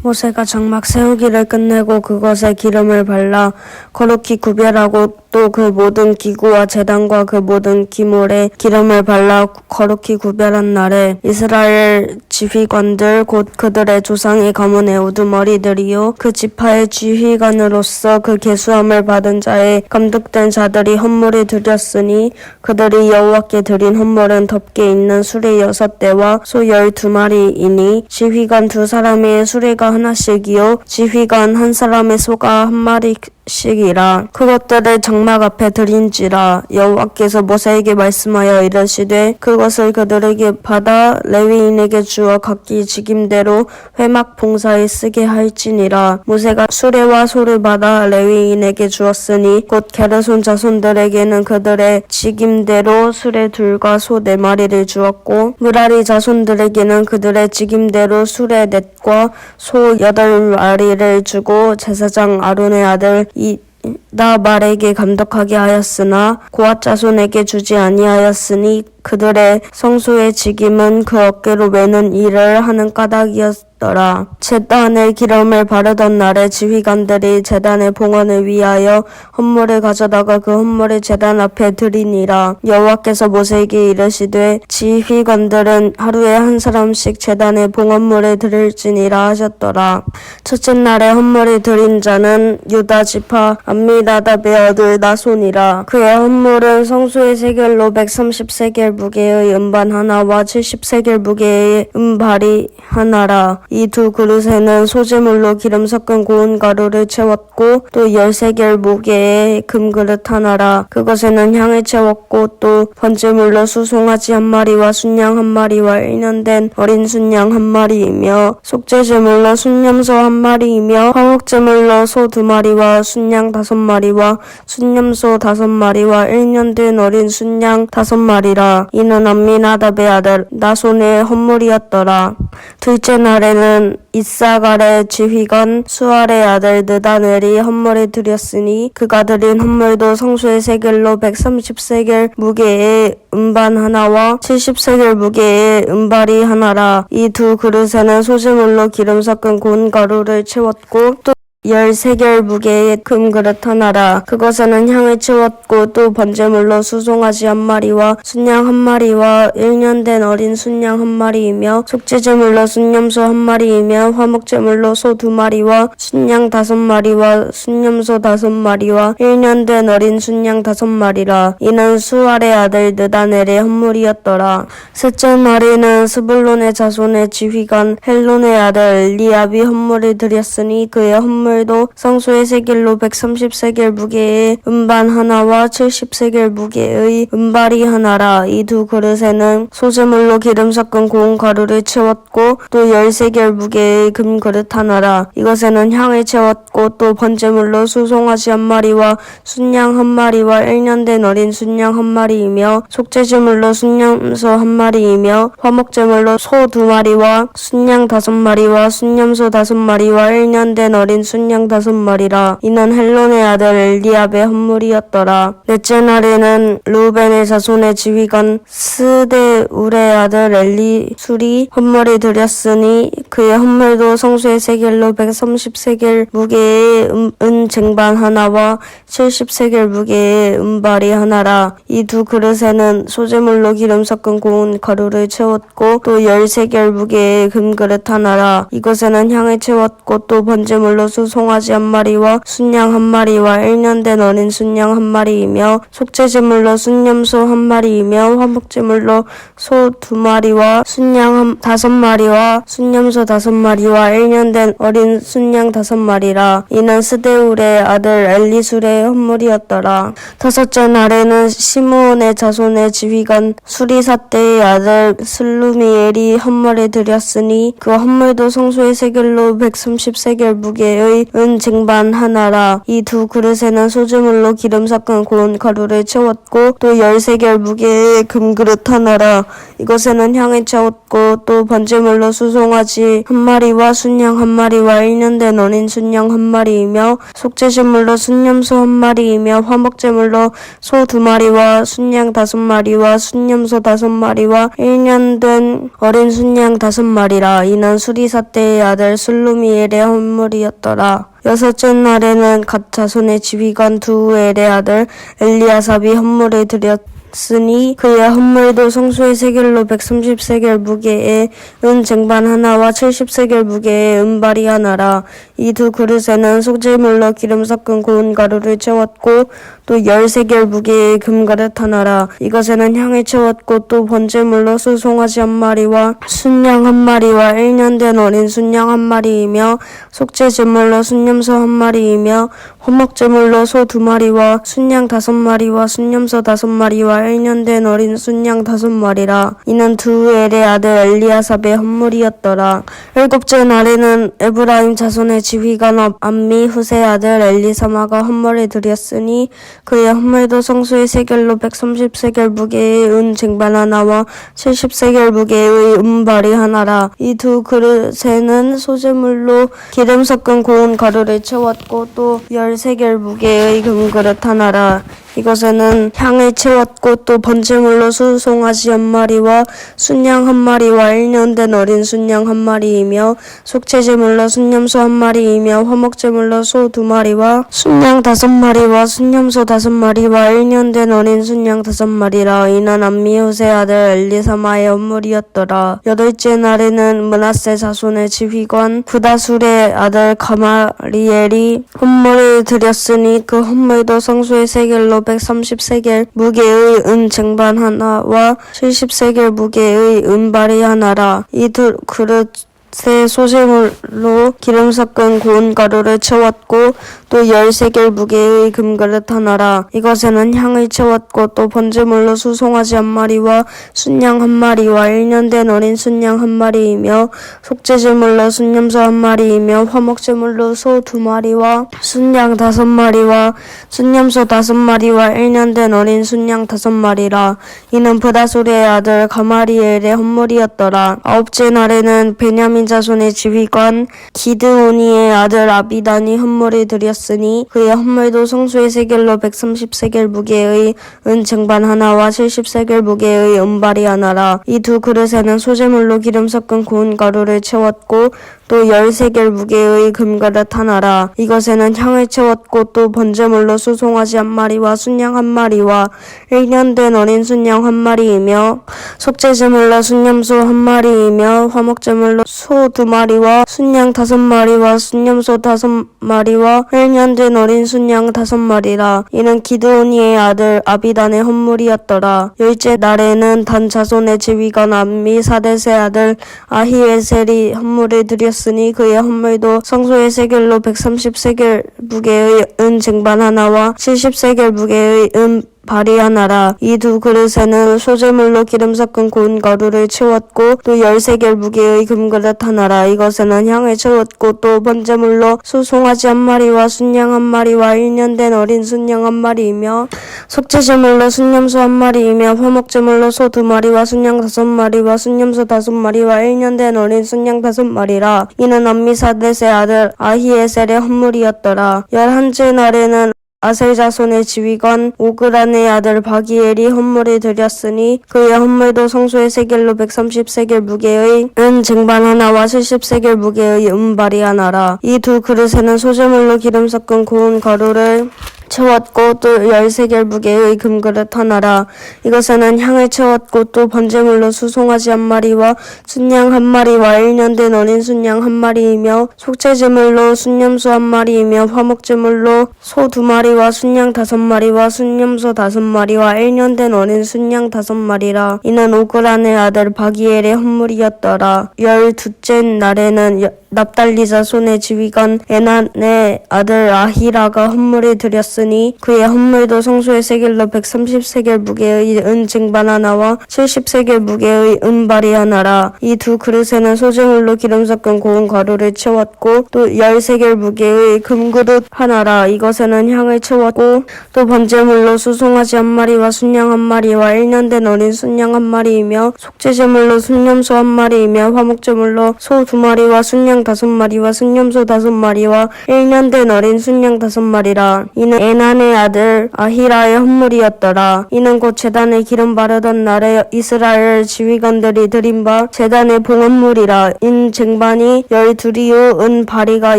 모세가 장막 세우기를 끝내고 그것에 기름을 발라 거룩히 구별하고 또 그 모든 기구와 제단과 그 모든 기물에 기름을 발라 거룩히 구별한 날에 이스라엘 지휘관들 곧 그들의 조상의 가문의 우두머리들이요 그 지파의 지휘관으로서 그 계수함을 받은 자의 감독된 자들이 헌물을 드렸으니 그들이 여호와께 드린 헌물은 덮개 있는 수레 6대와 소 12마리이니 지휘관 2사람의 수레가 하나씩이요 지휘관 한 사람의 소가 한 마리씩이라. 그것들을 장막 앞에 드린지라. 여호와께서 모세에게 말씀하여 이르시되 그것을 그들에게 받아 레위인에게 주어 각기 직임대로 회막 봉사에 쓰게 할지니라. 모세가 수레와 소를 받아 레위인에게 주었으니 곧 게르손 자손들에게는 그들의 직임대로 수레 2과 소 4마리를 주었고 므라리 자손들에게는 그들의 직임대로 수레 4과 소 8마리를 주고 제사장 아론의 아들 이다말에게 감독하게 하였으나 고앗 자손에게 주지 아니하였으니 그들의 성소의 직임은 그 어깨로 매는 일을 하는 까닭이었더라. 제단에 기름을 바르던 날에 지휘관들이 제단의 봉헌을 위하여 헌물을 가져다가 그 헌물을 제단 앞에 드리니라. 여호와께서 모세에게 이르시되 지휘관들은 하루에 한 사람씩 제단에 봉헌물을 드릴지니라 하셨더라. 첫째 날에 헌물을 드린 자는 유다 지파 암미나답의 아들 나손이라. 그의 헌물은 성소의 세겔로 130세겔 무게의 음반 하나와 70세겔 무게의 음발이 하나라. 이 2 그릇에는 소재물로 기름 섞은 고운 가루를 채웠고 또 10세겔 무게의 금그릇 하나라. 그것에는 향을 채웠고 또 번제물로 수송아지 1마리와 순양 1마리와 1년 된 어린 순양 1마리이며 속죄제물로 순염소 1마리이며 화목제물로 소 2마리와 순양 5마리와 순염소 5마리와 1년 된 어린 순양 5마리라. 이는 암미나답의 아들 나손의 헌물이었더라. 둘째 날에는 이사갈의 지휘관 수알의 아들 느다넬이 헌물을 드렸으니 그가 드린 헌물도 성소의 세겔로 130세겔 무게의 음반 하나와 70세겔 무게의 음발이 하나라. 이 2 그릇에는 소재물로 기름 섞은 고운 가루를 채웠고 또 10세겔 무게의 금그릇 하나라. 그것에는 향을 채웠고 또 번제물로 수송아지 1마리와 순양 1마리와 1년 된 어린 순양 1마리이며 속죄제물로 순염소 1마리이며 화목제물로 소 2마리와 순양 5마리와 순염소 5마리와 1년 된 어린 순양 5마리라. 이는 수알의 아들 느다넬의 헌물이었더라. 셋째 날에는 스불론의 자손의 지휘관 헬론의 아들 엘리압이 헌물을 드렸으니 그의 헌물도 성소의 세겔로 130세겔 무게의 음반 하나와 70세겔 무게의 음발이 하나라. 이 2 그릇에는 소재물로 기름 섞은 고운 가루를 채웠고 또 10세겔 무게의 금그릇 하나라. 이것에는 향을 채웠고 또 번제물로 수송아지 1마리와 순양 1마리와 1년 된 어린 순양 1마리이며 속죄제물로 순염소 1마리이며 화목제물로 소 2마리와 순양 5마리와 순염소 5마리와 1년 된 어린 순양 5마리라. 이는 헬론의 아들 엘리압의 헌물이었더라. 넷째 날에는 르우벤의 자손의 지휘관 스데울의 아들 엘리술이 헌물을 드렸으니 그의 헌물도 성소의 세겔로 130세겔 무게의 은쟁반 하나와 70세겔 무게의 음발이 하나라. 이 2 그릇에는 소재물로 기름 섞은 고운 가루를 채웠고 또 10세겔 무게의 금그릇 하나라. 이것에는 향을 채웠고 또 번제물로 수송아지 1마리와 순양 1마리와 1년 된 어린 순양 1마리이며 속죄제물로 순염소 1마리이며 화목제물로 소 2마리와 순양 5마리와 순염소 5마리와 1년 된 어린 순양 5마리라. 이는 스데울의 아들 엘리술의 헌물이었더라. 다섯째 날에는 시므온의 자손의 지휘관 수리사떼의 아들 슬루미엘이 헌물을 드렸으니 그 헌물도 성소의 세겔로 130세겔 무게의 무게의 은 쟁반 하나라. 이 두 그릇에는 소주물로 기름 섞은 고운 가루를 채웠고 또 13개를 무게의 금그릇 하나라. 이것에는 향을 채웠고 또 번제물로 수송아지 한 마리와 순양 한 마리와 1년 된 어린 순양 한 마리이며 속죄제물로 순염소 한 마리이며 화목제물로 소 2마리와 순양 5마리와 순염소 5마리와 1년 된 어린 순양 5마리라. 이는 수리사 때의 아들 슬루미엘의 헌물이었더라. 여섯째 날에는 갓 자손의 지휘관 두우엘의 아들 엘리아삽이 헌물을 드렸으니 그의 헌물도 성소의 세겔로 130세겔 무게의 은 쟁반 하나와 70세겔 무게의 은발이 하나라. 이 두 그릇에는 속죄물로 기름 섞은 고운 가루를 채웠고 또 13개를 무게의 금그릇 하나라. 이것에는 향을 채웠고 또 번제물로 수송아지 한 마리와 순양 한 마리와 1년 된 어린 순양 한 마리이며 속죄제물로 순염소 한 마리이며 화목제물로 소 2마리와 순양 5마리와 순염소 5마리와 1년 된 어린 순양 5마리라. 이는 두우엘의 아들 엘리아삽의 헌물이었더라. 일곱째 날에는 에브라임 자손의 지휘관 암미 후세 아들 엘리사마가 헌물을 드렸으니 그의 헌물도 성소의 세겔로 130세겔 무게의 은 쟁반 하나와 70세겔 무게의 은발이 하나라. 이 두 그릇에는 소제물로 기름 섞은 고운 가루를 채웠고 또 13개를 무게의 금그릇 하나라. 이것에는 향을 채웠고 또 번제물로 수송아지 한 마리와 순양 한 마리와 1년 된 어린 순양 한 마리이며 속죄제물로 순염소 한 마리이며 화목제물로 소 2마리와 순양 5마리와 순염소 5마리와 1년 된 어린 순양 5마리라. 이는 암미후세 아들 엘리사마의 헌물이었더라. 여덟째 날에는 므낫세 자손의 지휘관 부다술의 아들 가마리엘이 헌물을 드렸으니 그 헌물도 성소의 세겔로 130세겔 무게의 은 쟁반 하나와 70세겔 무게의 은발이 하나라. 이 두 그릇에 소제물로 기름 섞은 고운 가루를 채웠고 또 13개를 무게의 금그릇 하나라. 이것에는 향을 채웠고 또 번제물로 수송아지 한 마리와 순양 한 마리와 1년 된 어린 순양 한 마리이며 속죄제물로 순염소 한 마리이며 화목제물로 소 2마리와 순양 5마리와 순염소 5마리와 1년 된 어린 순양 5마리라. 이는 부다술의 아들 가마리엘의 헌물이었더라. 아홉째 날에는 베냐민 자손의 지휘관 기드오니의 아들 아비단이 헌물을 드렸으니 그의 헌물도 성소의 세겔로 130세겔 무게의 은 쟁반 하나와 70세겔 무게의 은발이 하나라. 이 두 그릇에는 소제물로 기름 섞은 고운 가루를 채웠고 또 13개를 무게의 금그릇 하나라. 이것에는 향을 채웠고 또 번제물로 수송아지 한 마리와 순양 한 마리와 1년 된 어린 순양 한 마리이며 속죄제물로 순염소 한 마리이며 화목제물로 소 2마리와 순양 5마리와 순염소 5마리와 1년 된 어린 순양 5마리라. 이는 기드오니의 아들 아비단의 헌물이었더라. 열째 날에는 단 자손의 지휘관 암미사댓의 아들 아히에셀이 헌물을 드렸으니 그의 헌물도 성소의 세겔로 130세겔 무게의 은 쟁반 하나와 70세겔 무게의 은 발이 하나라. 이 두 그릇에는 소제물로 기름 섞은 고운 가루를 채웠고 또 13개를 무게의 금그릇 하나라. 이것에는 향을 채웠고 또 번제물로 수송아지 한 마리와 순양 한 마리와 1년 된 어린 순양 한 마리이며 속죄제물로 순염소 한 마리이며 화목제물로 소 2마리와 순양 5마리와 순염소 5마리와 1년 된 어린 순양 5마리라. 이는 암미사댓의 아들 아히에셀의 헌물이었더라. 11째 날에는 아셀 자손의 지휘관 오그란의 아들 바기엘이 헌물을 드렸으니 그의 헌물도 성소의 세겔로 130세겔 무게의 은 쟁반 하나와 70세겔 무게의 은발이 하나라. 이 두 그릇에는 소제물로 기름 섞은 고운 가루를 채웠고 또 13개를 무게의 금그릇 하나라. 이것에는 향을 채웠고 또 번제물로 수송아지 한 마리와 순양 한 마리와 1년 된 어린 순양 한 마리이며 속죄제물로 순염소 한 마리이며 화목제물로 소 2마리와 순양 5마리와 순염소 5마리와 1년 된 어린 순양 5마리라. 이는 오그란의 아들 바기엘의 헌물이었더라. 12째 날에는 납달리 자손의 지휘관 에난의 아들 아히라가 헌물을 드렸으니 드렸으니 그의 헌물도 성소의 세겔로 130세겔 무게의 은 쟁반 하나와 70세겔 무게의 은발이 하나라. 이 두 그릇에는 소재물로 기름 섞은 고운 가루를 채웠고 또 10세겔 무게의 금그릇 하나라. 이것에는 향을 채웠고 또 번제물로 수송아지 한 마리와 순양 한 마리와 1년 된 어린 순양 한 마리이며 속죄제물로 순염소 한 마리이며 화목제물로 소 2마리와 순양 5마리와 순염소 5마리와 1년 된 어린 순양 5마리라. 이는 에난의 아들 아히라의 헌물이었더라. 이는 곧 제단에 기름 바르던 날에 이스라엘 지휘관들이 드린 바 제단의 봉헌물이라. 인 쟁반이 12이요 은 바리가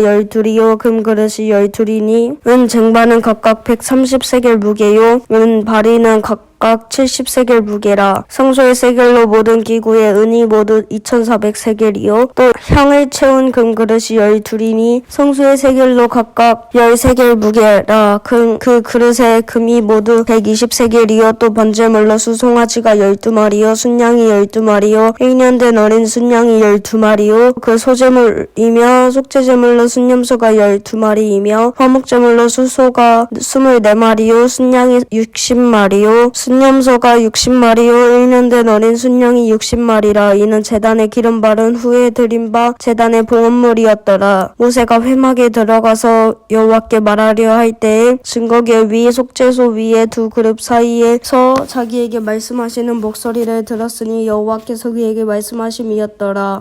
12이요 금그릇이 12이니 은 쟁반은 각각 130세겔 무게요 은 바리는 각각 70세겔 무게라. 성소의 세겔로 모든 기구의 은이 모두 2400세겔이요 또 향을 채운 금그릇이 12이니 성소의 세겔로 각각 10세겔 무게라. 그 그릇의 금이 모두 120세겔이요 또 번제물로 수송아지가 12마리요 순양이 12마리요 1년 된 어린 순양이 12마리요 그 소제물이며 속죄제물로 순염소가 12마리이며 화목제물로 수소가 24마리요 순양이 60마리요 순염소가 60마리요 1년 된 어린 순양이 60마리라. 이는 제단에 기름 바른 후에 드린 바 제단의 봉헌물이었더라. 모세가 회막에 들어가서 여호와께 말하려 할 때에 증거계 위 속죄소 위에 두 그릇 사이에서 자기에게 말씀하시는 목소리를 들었으니 여호와께서 그에게 말씀하심이었더라.